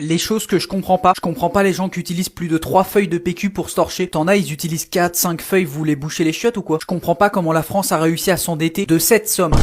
Les choses que je comprends pas les gens qui utilisent plus de 3 feuilles de PQ pour se torcher. T'en as, ils utilisent 4, 5 feuilles, vous voulez boucher les chiottes ou quoi? Je comprends pas comment la France a réussi à s'endetter de cette somme.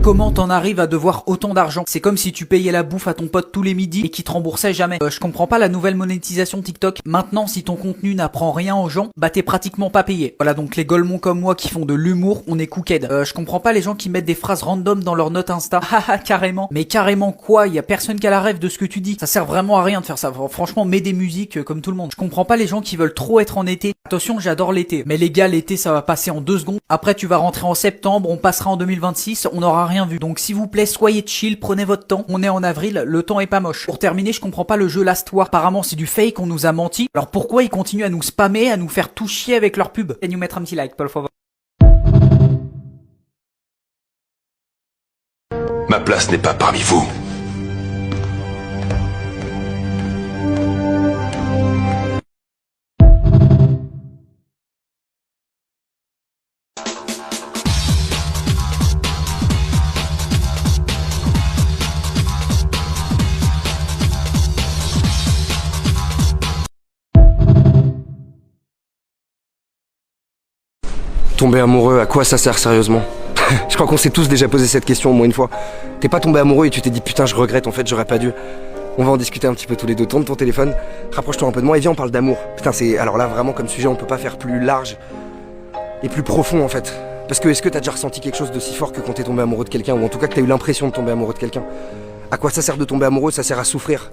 Comment t'en arrives à devoir autant d'argent? C'est comme si tu payais la bouffe à ton pote tous les midis et qu'il te remboursait jamais. Je comprends pas la nouvelle monétisation TikTok. Maintenant, si ton contenu n'apprend rien aux gens, bah t'es pratiquement pas payé. Voilà, donc les golemons comme moi qui font de l'humour, on est cooked. Je comprends pas les gens qui mettent des phrases random dans leur note Insta. Haha, carrément. Mais carrément quoi? Y a personne qui a la rêve de ce que tu dis. Ça sert vraiment à rien de faire ça. Franchement, mets des musiques comme tout le monde. Je comprends pas les gens qui veulent trop être en été. Attention, j'adore l'été. Mais les gars, l'été, ça va passer en 2 secondes. Après, tu vas rentrer en septembre, on passera en 2026, on n'aura rien vu. Donc s'il vous plaît, soyez chill, prenez votre temps. On est en avril, le temps est pas moche. Pour terminer, je comprends pas le jeu Last War. Apparemment, c'est du fake, on nous a menti. Alors pourquoi ils continuent à nous spammer, à nous faire tout chier avec leur pub? Et nous mettre un petit like, por favor. Ma place n'est pas parmi vous. Tomber amoureux, à quoi ça sert sérieusement? Je crois qu'on s'est tous déjà posé cette question au moins une fois. T'es pas tombé amoureux et tu t'es dit putain je regrette, en fait j'aurais pas dû. On va en discuter un petit peu tous les deux. Tourne ton téléphone, rapproche-toi un peu de moi et viens on parle d'amour. Putain c'est... Alors là vraiment comme sujet on peut pas faire plus large et plus profond en fait. Parce que est-ce que t'as déjà ressenti quelque chose de si fort que quand t'es tombé amoureux de quelqu'un, ou en tout cas que t'as eu l'impression de tomber amoureux de quelqu'un? À quoi ça sert de tomber amoureux? Ça sert à souffrir.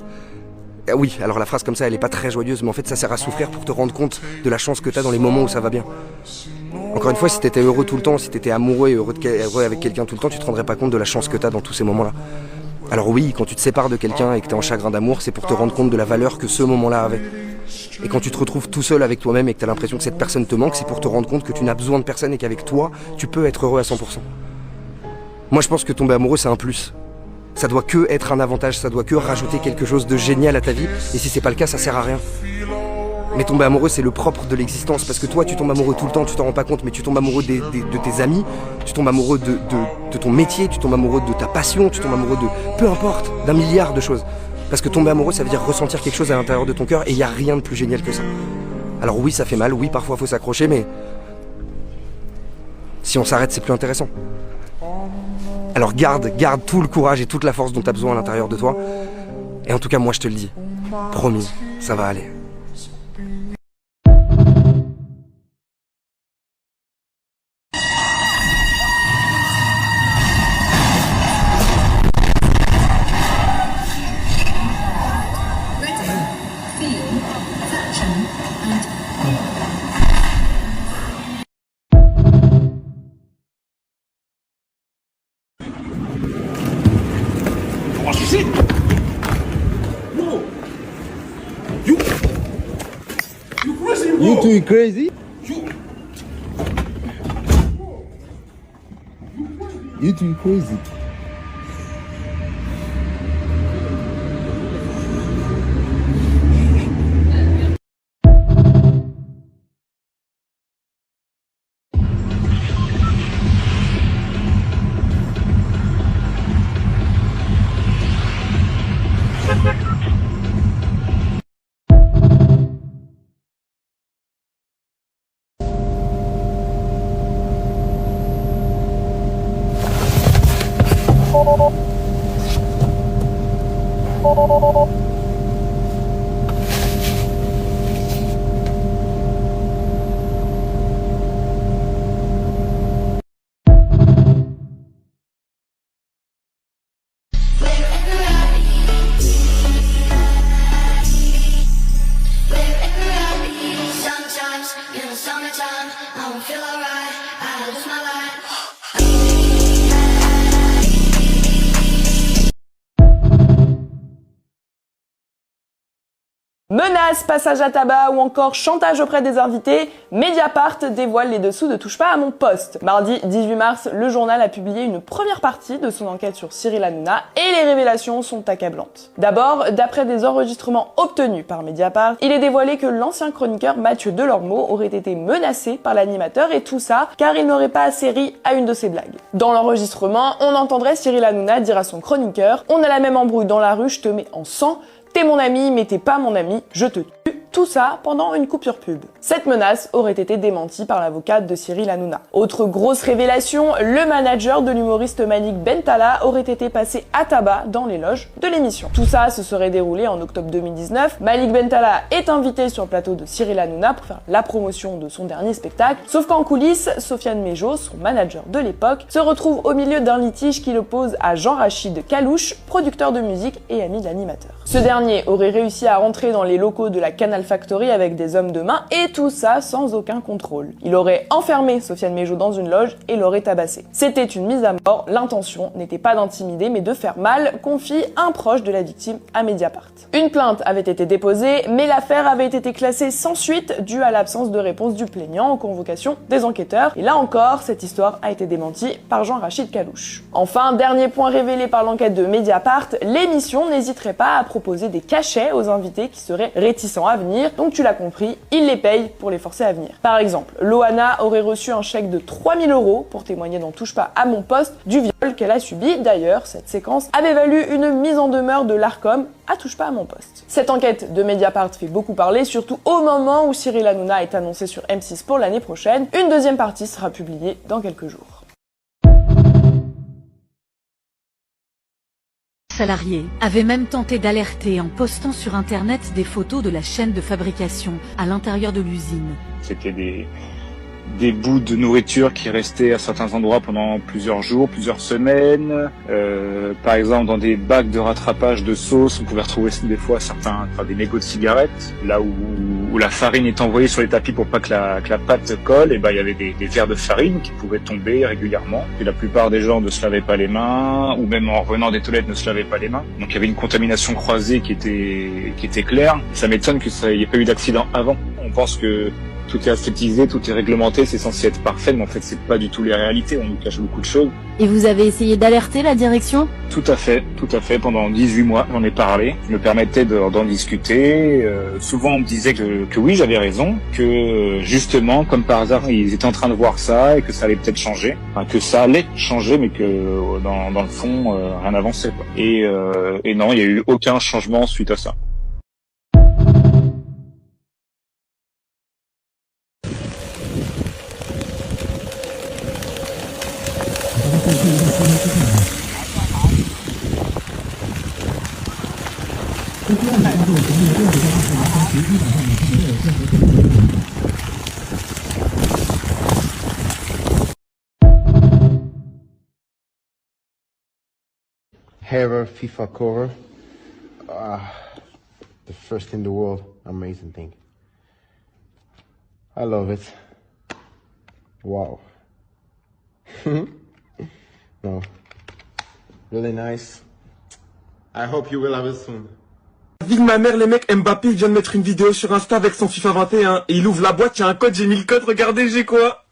Oui, alors la phrase comme ça elle est pas très joyeuse, mais en fait ça sert à souffrir pour te rendre compte de la chance que t'as dans les moments où ça va bien. Encore une fois, si t'étais heureux tout le temps, si t'étais amoureux et heureux avec quelqu'un tout le temps, tu te rendrais pas compte de la chance que t'as dans tous ces moments-là. Alors oui, quand tu te sépares de quelqu'un et que t'es en chagrin d'amour, c'est pour te rendre compte de la valeur que ce moment-là avait. Et quand tu te retrouves tout seul avec toi-même et que t'as l'impression que cette personne te manque, c'est pour te rendre compte que tu n'as besoin de personne et qu'avec toi, tu peux être heureux à 100%. Moi je pense que tomber amoureux c'est un plus. Ça doit que être un avantage, ça doit que rajouter quelque chose de génial à ta vie, et si c'est pas le cas, ça sert à rien. Mais tomber amoureux, c'est le propre de l'existence, parce que toi, tu tombes amoureux tout le temps, tu t'en rends pas compte, mais tu tombes amoureux de tes amis, tu tombes amoureux de ton métier, tu tombes amoureux de ta passion, tu tombes amoureux de... peu importe, d'un milliard de choses. Parce que tomber amoureux, ça veut dire ressentir quelque chose à l'intérieur de ton cœur, et il y a rien de plus génial que ça. Alors oui, ça fait mal, oui, parfois faut s'accrocher, mais... si on s'arrête, c'est plus intéressant. Alors garde tout le courage et toute la force dont tu as besoin à l'intérieur de toi. Et en tout cas, moi je te le dis, promis, ça va aller. You too crazy? You too crazy. Menaces, passage à tabac ou encore chantage auprès des invités, Mediapart dévoile les dessous de Touche pas à mon poste. Mardi 18 mars, le journal a publié une première partie de son enquête sur Cyril Hanouna et les révélations sont accablantes. D'abord, d'après des enregistrements obtenus par Mediapart, il est dévoilé que l'ancien chroniqueur Mathieu Delormeau aurait été menacé par l'animateur et tout ça car il n'aurait pas assez ri à une de ses blagues. Dans l'enregistrement, on entendrait Cyril Hanouna dire à son chroniqueur « On a la même embrouille dans la rue, je te mets en sang ». T'es mon ami, mais t'es pas mon ami, je te tue. Tout ça pendant une coupure pub. Cette menace aurait été démentie par l'avocate de Cyril Hanouna. Autre grosse révélation, le manager de l'humoriste Malik Bentala aurait été passé à tabac dans les loges de l'émission. Tout ça se serait déroulé en octobre 2019. Malik Bentala est invité sur le plateau de Cyril Hanouna pour faire la promotion de son dernier spectacle. Sauf qu'en coulisses, Sofiane Mejo, son manager de l'époque, se retrouve au milieu d'un litige qui l'oppose à Jean-Rachid Kalouche, producteur de musique et ami de l'animateur. Ce dernier aurait réussi à rentrer dans les locaux de la Canal Factory avec des hommes de main et tout ça sans aucun contrôle. Il aurait enfermé Sofiane Mejo dans une loge et l'aurait tabassé. C'était une mise à mort, l'intention n'était pas d'intimider mais de faire mal, confie un proche de la victime à Mediapart. Une plainte avait été déposée mais l'affaire avait été classée sans suite due à l'absence de réponse du plaignant en convocation des enquêteurs. Et là encore, cette histoire a été démentie par Jean-Rachid Kalouche. Enfin, dernier point révélé par l'enquête de Mediapart, l'émission n'hésiterait pas à proposer des cachets aux invités qui seraient réticents à venir. Donc tu l'as compris, il les paye pour les forcer à venir. Par exemple, Loana aurait reçu un chèque de 3000 € pour témoigner dans Touche pas à mon poste du viol qu'elle a subi. D'ailleurs, cette séquence avait valu une mise en demeure de l'Arcom à Touche pas à mon poste. Cette enquête de Mediapart fait beaucoup parler, surtout au moment où Cyril Hanouna est annoncé sur M6 pour l'année prochaine. Une deuxième partie sera publiée dans quelques jours. Salarié avait même tenté d'alerter en postant sur internet des photos de la chaîne de fabrication à l'intérieur de l'usine. C'était des bouts de nourriture qui restaient à certains endroits pendant plusieurs jours, plusieurs semaines. Par exemple, dans des bacs de rattrapage de sauce, on pouvait retrouver des fois des mégots de cigarettes. Là où la farine est envoyée sur les tapis pour pas que la pâte colle, et ben il y avait des verres de farine qui pouvaient tomber régulièrement. Et la plupart des gens ne se lavaient pas les mains, ou même en revenant des toilettes ne se lavaient pas les mains. Donc il y avait une contamination croisée qui était claire. Ça m'étonne qu'il n'y ait pas eu d'accident avant. On pense que tout est aseptisé, tout est réglementé, c'est censé être parfait, mais en fait c'est pas du tout les réalités, on nous cache beaucoup de choses. Et vous avez essayé d'alerter la direction ? Tout à fait, pendant 18 mois j'en ai parlé, je me permettais d'en discuter, souvent on me disait que oui j'avais raison, que justement comme par hasard ils étaient en train de voir ça et que ça allait peut-être changer, enfin que ça allait changer mais que dans le fond rien n'avançait quoi. Et non, il y a eu aucun changement suite à ça. Error FIFA cover. The first in the world. Amazing thing. I love it. Wow. No. Really nice. I hope you will have it soon. Vie de ma mère, les mecs, Mbappé vient de mettre une vidéo sur Insta avec son FIFA 21 et il ouvre la boîte, il y a un code, j'ai mis le code, regardez, j'ai quoi?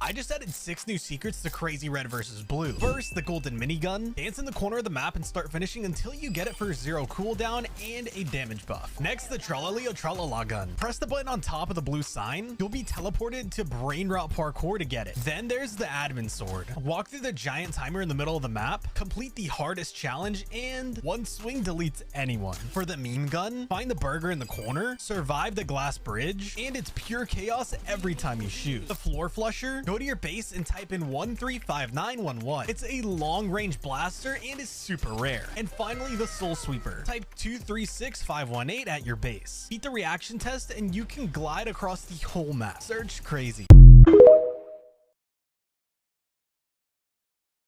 I just added 6 new secrets to Crazy Red vs. Blue. First, the golden minigun. Dance in the corner of the map and start finishing until you get it for 0 cooldown and a damage buff. Next, the Tralaleo Tralala gun. Press the button on top of the blue sign. You'll be teleported to Brain Rot Parkour to get it. Then there's the admin sword. Walk through the giant timer in the middle of the map, complete the hardest challenge, and one swing deletes anyone. For the meme gun, find the burger in the corner, survive the glass bridge, and it's pure chaos every time you shoot. The floor flusher, go to your base and type in 135911. It's a long-range blaster and is super rare. And finally, the Soul Sweeper. Type 236518 at your base. Beat the reaction test and you can glide across the whole map. Search Crazy.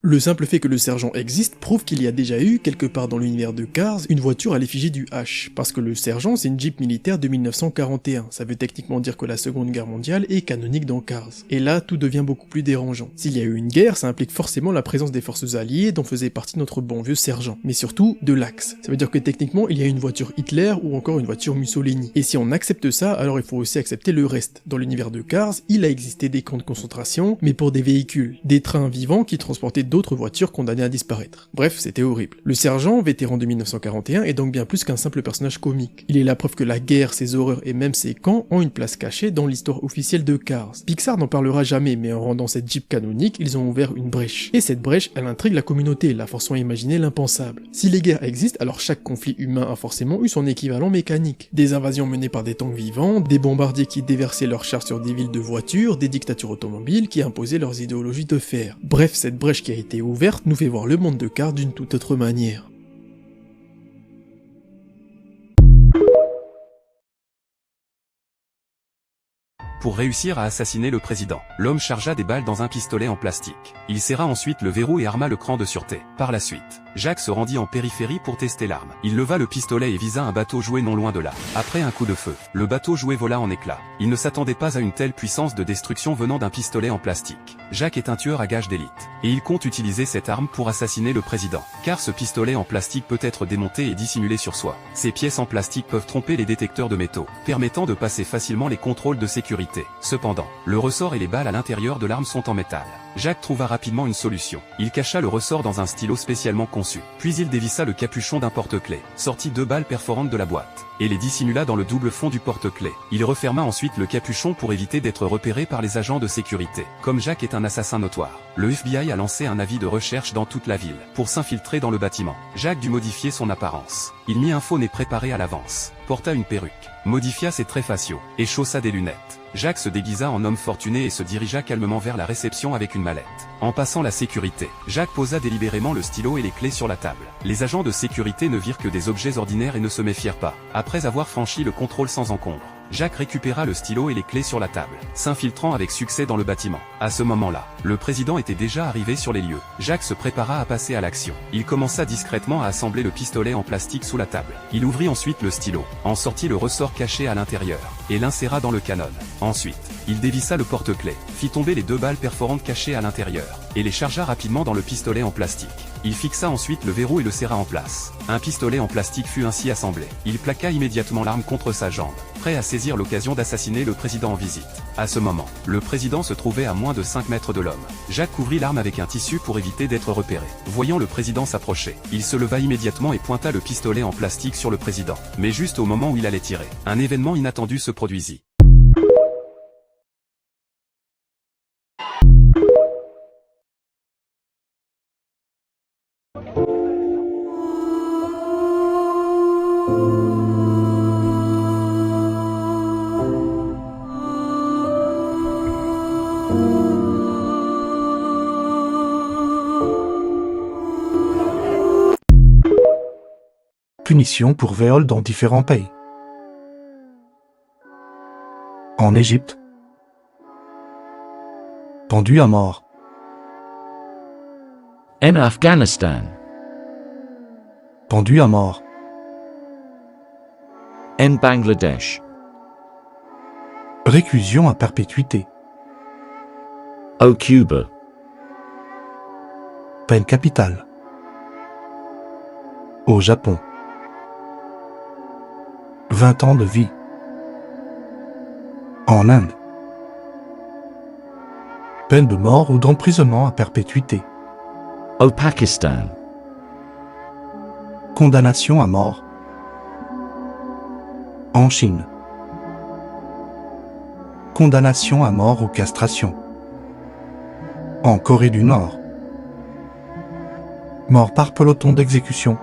Le simple fait que le sergent existe prouve qu'il y a déjà eu, quelque part dans l'univers de Cars, une voiture à l'effigie du H, parce que le sergent c'est une Jeep militaire de 1941, ça veut techniquement dire que la Seconde Guerre mondiale est canonique dans Cars. Et là, tout devient beaucoup plus dérangeant. S'il y a eu une guerre, ça implique forcément la présence des forces alliées dont faisait partie notre bon vieux sergent, mais surtout de l'Axe. Ça veut dire que techniquement, il y a une voiture Hitler ou encore une voiture Mussolini. Et si on accepte ça, alors il faut aussi accepter le reste. Dans l'univers de Cars, il a existé des camps de concentration, mais pour des véhicules, des trains vivants qui transportaient d'autres voitures condamnées à disparaître. Bref, c'était horrible. Le sergent, vétéran de 1941, est donc bien plus qu'un simple personnage comique. Il est la preuve que la guerre, ses horreurs et même ses camps ont une place cachée dans l'histoire officielle de Cars. Pixar n'en parlera jamais, mais en rendant cette Jeep canonique, ils ont ouvert une brèche. Et cette brèche, elle intrigue la communauté, la forçant à imaginer l'impensable. Si les guerres existent, alors chaque conflit humain a forcément eu son équivalent mécanique. Des invasions menées par des tanks vivants, des bombardiers qui déversaient leurs chars sur des villes de voitures, des dictatures automobiles qui imposaient leurs idéologies de fer. Bref, cette brèche qui a été ouverte nous fait voir le monde de Cars d'une toute autre manière. Pour réussir à assassiner le président, l'homme chargea des balles dans un pistolet en plastique. Il serra ensuite le verrou et arma le cran de sûreté. Par la suite, Jacques se rendit en périphérie pour tester l'arme. Il leva le pistolet et visa un bateau jouet non loin de là. Après un coup de feu, le bateau jouet vola en éclats. Il ne s'attendait pas à une telle puissance de destruction venant d'un pistolet en plastique. Jacques est un tueur à gages d'élite, et il compte utiliser cette arme pour assassiner le président. Car ce pistolet en plastique peut être démonté et dissimulé sur soi. Ces pièces en plastique peuvent tromper les détecteurs de métaux, permettant de passer facilement les contrôles de sécurité. Cependant, le ressort et les balles à l'intérieur de l'arme sont en métal. Jacques trouva rapidement une solution. Il cacha le ressort dans un stylo spécialement conçu. Puis il dévissa le capuchon d'un porte-clés, sortit 2 balles perforantes de la boîte, et les dissimula dans le double fond du porte-clés. Il referma ensuite le capuchon pour éviter d'être repéré par les agents de sécurité. Comme Jacques est un assassin notoire, le FBI a lancé un avis de recherche dans toute la ville, pour s'infiltrer dans le bâtiment. Jacques dut modifier son apparence. Il mit un faux nez préparé à l'avance, porta une perruque, modifia ses traits faciaux, et chaussa des lunettes. Jacques se déguisa en homme fortuné et se dirigea calmement vers la réception avec une mallette. En passant la sécurité, Jacques posa délibérément le stylo et les clés sur la table. Les agents de sécurité ne virent que des objets ordinaires et ne se méfièrent pas. Après avoir franchi le contrôle sans encombre, Jacques récupéra le stylo et les clés sur la table, s'infiltrant avec succès dans le bâtiment. À ce moment-là, le président était déjà arrivé sur les lieux. Jacques se prépara à passer à l'action. Il commença discrètement à assembler le pistolet en plastique sous la table. Il ouvrit ensuite le stylo, en sortit le ressort caché à l'intérieur, et l'inséra dans le canon. Ensuite, il dévissa le porte-clés, fit tomber les 2 balles perforantes cachées à l'intérieur, et les chargea rapidement dans le pistolet en plastique. Il fixa ensuite le verrou et le serra en place. Un pistolet en plastique fut ainsi assemblé. Il plaqua immédiatement l'arme contre sa jambe, prêt à saisir l'occasion d'assassiner le président en visite. À ce moment, le président se trouvait à moins de 5 mètres de l'homme. Jacques couvrit l'arme avec un tissu pour éviter d'être repéré. Voyant le président s'approcher, il se leva immédiatement et pointa le pistolet en plastique sur le président. Mais juste au moment où il allait tirer, un événement inattendu se produisit. Punition pour viol dans différents pays. En Égypte, pendu à mort. En Afghanistan, pendu à mort. en Bangladesh, Réclusion à perpétuité. au Cuba, Peine capitale. Au Japon, 20 ans de vie. En Inde, peine de mort ou d'emprisonnement à perpétuité. au Pakistan, Condamnation à mort. En Chine, condamnation à mort ou castration. En Corée du Nord, mort par peloton d'exécution.